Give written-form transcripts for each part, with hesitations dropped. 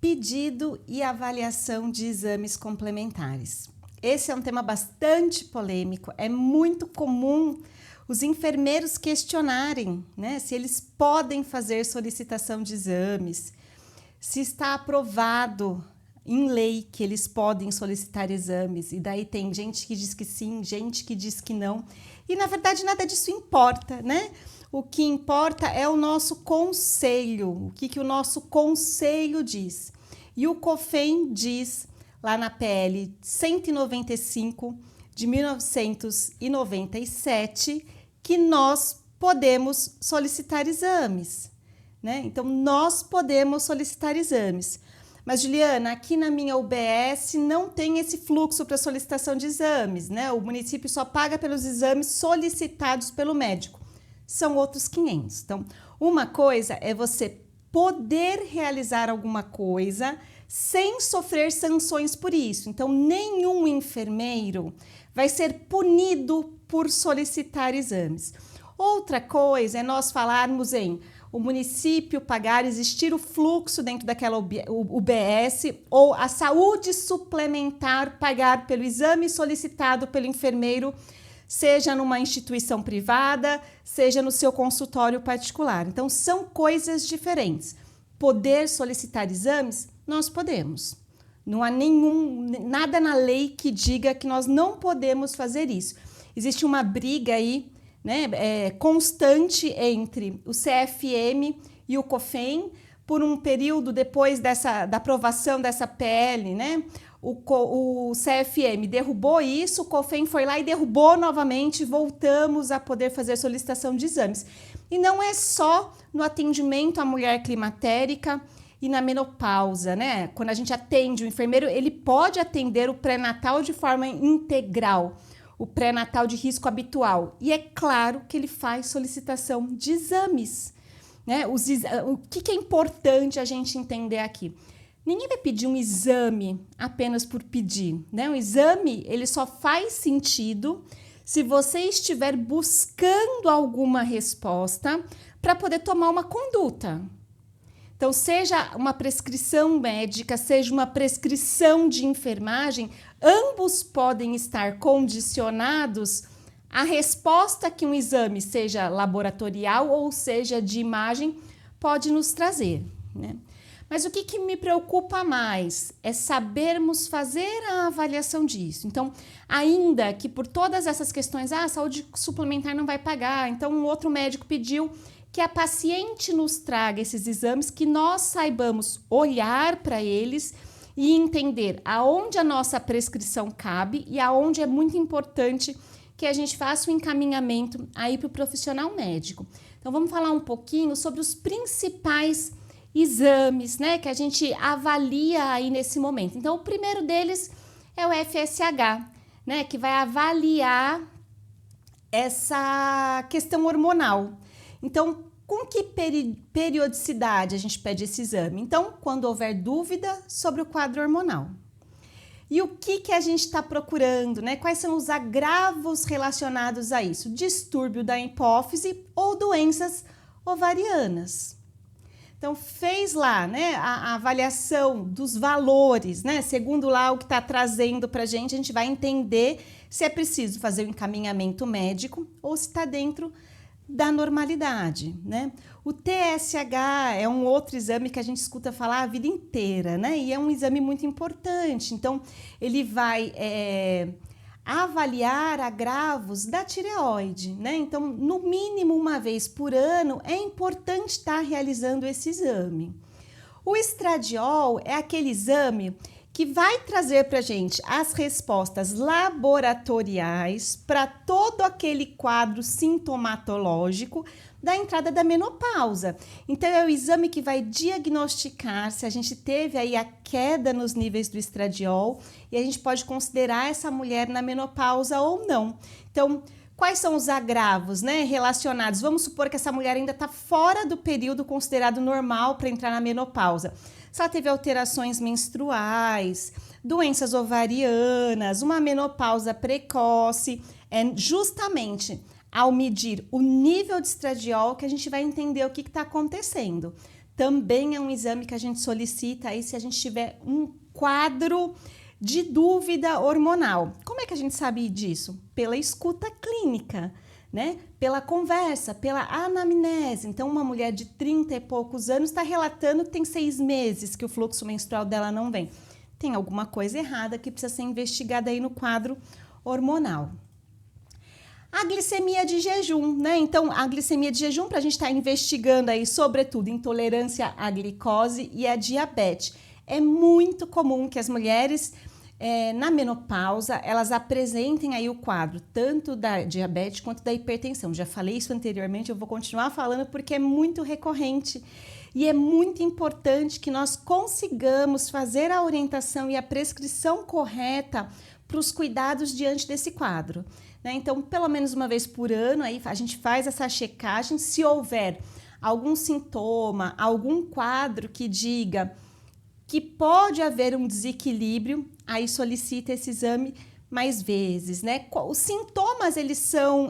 pedido e avaliação de exames complementares. Esse é um tema bastante polêmico, é muito comum os enfermeiros questionarem, né, se eles podem fazer solicitação de exames, se está aprovado em lei que eles podem solicitar exames, e daí tem gente que diz que sim, gente que diz que não, e na verdade nada disso importa, né? O que importa é o nosso conselho, o que o nosso conselho diz. E o COFEM diz, lá na PL 195 de 1997, que nós podemos solicitar exames, né? Então, nós podemos solicitar exames. Mas, Juliana, aqui na minha UBS não tem esse fluxo para solicitação de exames, né? O município só paga pelos exames solicitados pelo médico. São outros 500. Então, uma coisa é você poder realizar alguma coisa sem sofrer sanções por isso. Então, nenhum enfermeiro vai ser punido por solicitar exames. Outra coisa é nós falarmos em o município pagar, existir o fluxo dentro daquela UBS ou a saúde suplementar pagar pelo exame solicitado pelo enfermeiro, seja numa instituição privada, seja no seu consultório particular. Então, são coisas diferentes. Poder solicitar exames, nós podemos. Não há nada na lei que diga que nós não podemos fazer isso. Existe uma briga aí, né, constante entre o CFM e o COFEM por um período depois da aprovação dessa PL, né? O CFM derrubou isso, o COFEM foi lá e derrubou novamente, voltamos a poder fazer solicitação de exames. E não é só no atendimento à mulher climatérica e na menopausa, né? Quando a gente atende o enfermeiro, ele pode atender o pré-natal de forma integral, o pré-natal de risco habitual. E é claro que ele faz solicitação de exames, né? O que é importante a gente entender aqui? Ninguém vai pedir um exame apenas por pedir, né? O exame, ele só faz sentido se você estiver buscando alguma resposta para poder tomar uma conduta. Então, seja uma prescrição médica, seja uma prescrição de enfermagem, ambos podem estar condicionados à resposta que um exame, seja laboratorial ou seja de imagem, pode nos trazer, né? Mas o que me preocupa mais é sabermos fazer a avaliação disso. Então, ainda que por todas essas questões, a saúde suplementar não vai pagar, então um outro médico pediu que a paciente nos traga esses exames, que nós saibamos olhar para eles e entender aonde a nossa prescrição cabe e aonde é muito importante que a gente faça o encaminhamento aí para o profissional médico. Então, vamos falar um pouquinho sobre os principais exames, né, que a gente avalia aí nesse momento. Então, o primeiro deles é o FSH, né, que vai avaliar essa questão hormonal. Então, com que periodicidade a gente pede esse exame? Então, quando houver dúvida sobre o quadro hormonal. E o que a gente está procurando, né? Quais são os agravos relacionados a isso? Distúrbio da hipófise ou doenças ovarianas. Então, fez lá, né, a avaliação dos valores, né? Segundo lá o que está trazendo para a gente vai entender se é preciso fazer o encaminhamento médico ou se está dentro da normalidade, né? O TSH é um outro exame que a gente escuta falar a vida inteira, né? E é um exame muito importante. Então, ele vai avaliar agravos da tireoide, né? Então, no mínimo uma vez por ano, é importante estar realizando esse exame. O estradiol é aquele exame que vai trazer para a gente as respostas laboratoriais para todo aquele quadro sintomatológico da entrada da menopausa. Então, é o exame que vai diagnosticar se a gente teve aí a queda nos níveis do estradiol e a gente pode considerar essa mulher na menopausa ou não. Então, quais são os agravos, né, relacionados? Vamos supor que essa mulher ainda está fora do período considerado normal para entrar na menopausa. Se ela teve alterações menstruais, doenças ovarianas, uma menopausa precoce, é justamente ao medir o nível de estradiol que a gente vai entender o que está acontecendo. também é um exame que a gente solicita aí se a gente tiver um quadro de dúvida hormonal. Como é que a gente sabe disso? Pela escuta clínica, né? Pela conversa, pela anamnese. Então, uma mulher de 30 e poucos anos está relatando que tem 6 meses que o fluxo menstrual dela não vem. Tem alguma coisa errada que precisa ser investigada aí no quadro hormonal. A glicemia de jejum, né? Então, a glicemia de jejum, para a gente estar investigando aí, sobretudo, intolerância à glicose e a diabetes. É muito comum que as mulheres, na menopausa, elas apresentem aí o quadro, tanto da diabetes quanto da hipertensão. Já falei isso anteriormente, eu vou continuar falando porque é muito recorrente. E é muito importante que nós consigamos fazer a orientação e a prescrição correta para os cuidados diante desse quadro. Então, pelo menos uma vez por ano, aí a gente faz essa checagem. Se houver algum sintoma, algum quadro que diga que pode haver um desequilíbrio, aí solicita esse exame mais vezes, né? Os sintomas, eles são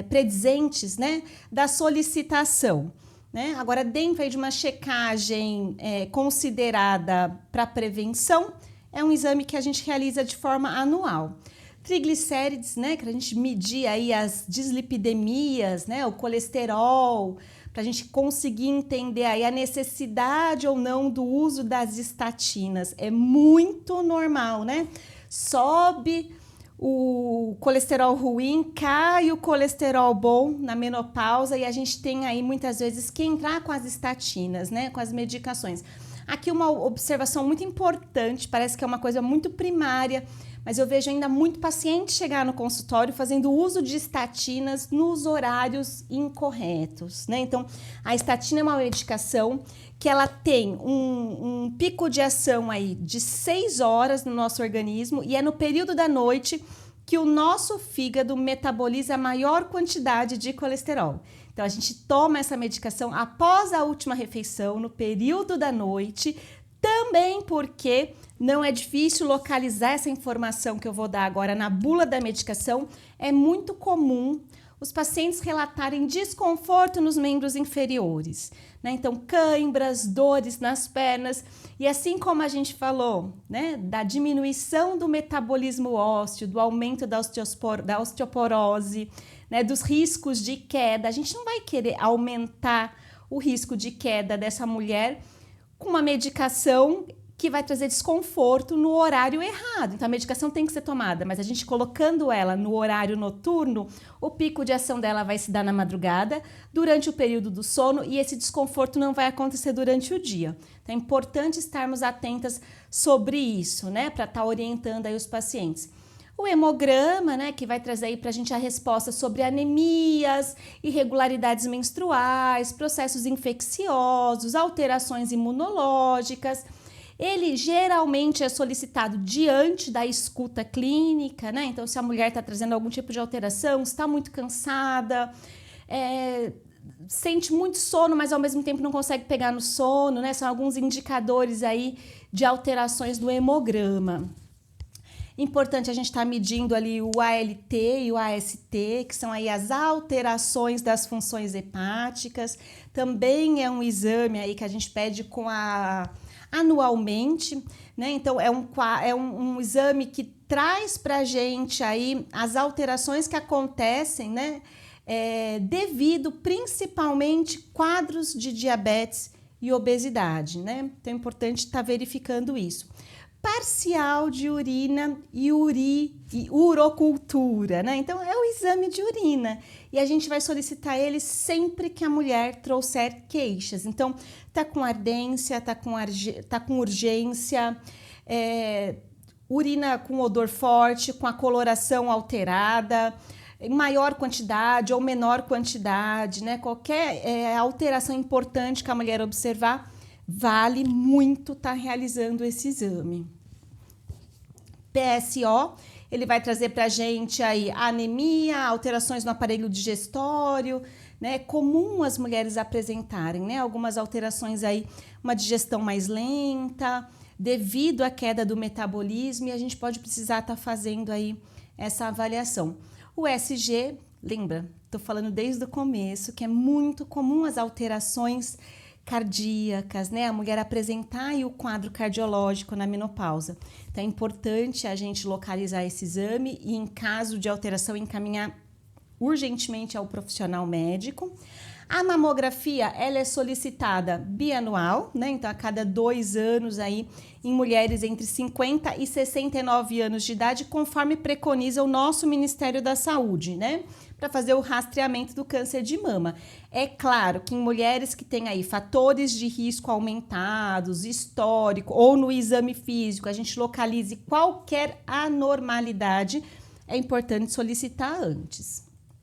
predizentes, né, da solicitação, né? Agora, dentro aí de uma checagem considerada para prevenção, é um exame que a gente realiza de forma anual. Triglicérides, né, que a gente medir aí as dislipidemias, né, o colesterol, para a gente conseguir entender aí a necessidade ou não do uso das estatinas. É muito normal, né? Sobe o colesterol ruim, cai o colesterol bom na menopausa e a gente tem aí muitas vezes que entrar com as estatinas, né, com as medicações. Aqui uma observação muito importante, parece que é uma coisa muito primária, mas eu vejo ainda muito paciente chegar no consultório fazendo uso de estatinas nos horários incorretos, né? Então, a estatina é uma medicação que ela tem um pico de ação aí de 6 horas no nosso organismo e é no período da noite que o nosso fígado metaboliza a maior quantidade de colesterol. Então, a gente toma essa medicação após a última refeição, no período da noite, também porque não é difícil localizar essa informação que eu vou dar agora na bula da medicação. É muito comum os pacientes relatarem desconforto nos membros inferiores, né? Então, cãibras, dores nas pernas. E assim como a gente falou, né, da diminuição do metabolismo ósseo, do aumento da osteoporose, né, dos riscos de queda, a gente não vai querer aumentar o risco de queda dessa mulher com uma medicação que vai trazer desconforto no horário errado. Então, a medicação tem que ser tomada, mas a gente colocando ela no horário noturno, o pico de ação dela vai se dar na madrugada, durante o período do sono, e esse desconforto não vai acontecer durante o dia. Então, é importante estarmos atentas sobre isso, né, para estar orientando aí os pacientes. O hemograma, né, que vai trazer aí para a gente a resposta sobre anemias, irregularidades menstruais, processos infecciosos, alterações imunológicas. Ele geralmente é solicitado diante da escuta clínica, né? Então, se a mulher está trazendo algum tipo de alteração, está muito cansada, sente muito sono, mas ao mesmo tempo não consegue pegar no sono, né? São alguns indicadores aí de alterações do hemograma. Importante a gente estar medindo ali o ALT e o AST, que são aí as alterações das funções hepáticas. Também é um exame aí que a gente pede anualmente, né? Então, é um exame que traz para a gente aí as alterações que acontecem, né? Devido principalmente quadros de diabetes e obesidade, né? Então, é importante estar verificando isso. Parcial de urina e urocultura, né? Então, é o exame de urina e a gente vai solicitar ele sempre que a mulher trouxer queixas. Então, tá com ardência, tá com urgência, urina com odor forte, com a coloração alterada, em maior quantidade ou menor quantidade, né? Qualquer alteração importante que a mulher observar, vale muito estar realizando esse exame. PSO, ele vai trazer para a gente aí anemia, alterações no aparelho digestório, né? É comum as mulheres apresentarem, né? Algumas alterações aí, uma digestão mais lenta, devido à queda do metabolismo, e a gente pode precisar estar fazendo aí essa avaliação. O SG, lembra? Estou falando desde o começo que é muito comum as alterações cardíacas, né? A mulher apresentar aí o quadro cardiológico na menopausa. Então é importante a gente localizar esse exame e, em caso de alteração, encaminhar urgentemente ao profissional médico. A mamografia, ela é solicitada bianual, né? Então, a cada 2 anos aí, em mulheres entre 50 e 69 anos de idade, conforme preconiza o nosso Ministério da Saúde, né? Para fazer o rastreamento do câncer de mama. É claro que em mulheres que têm aí fatores de risco aumentados, histórico, ou no exame físico, a gente localize qualquer anormalidade, é importante solicitar antes.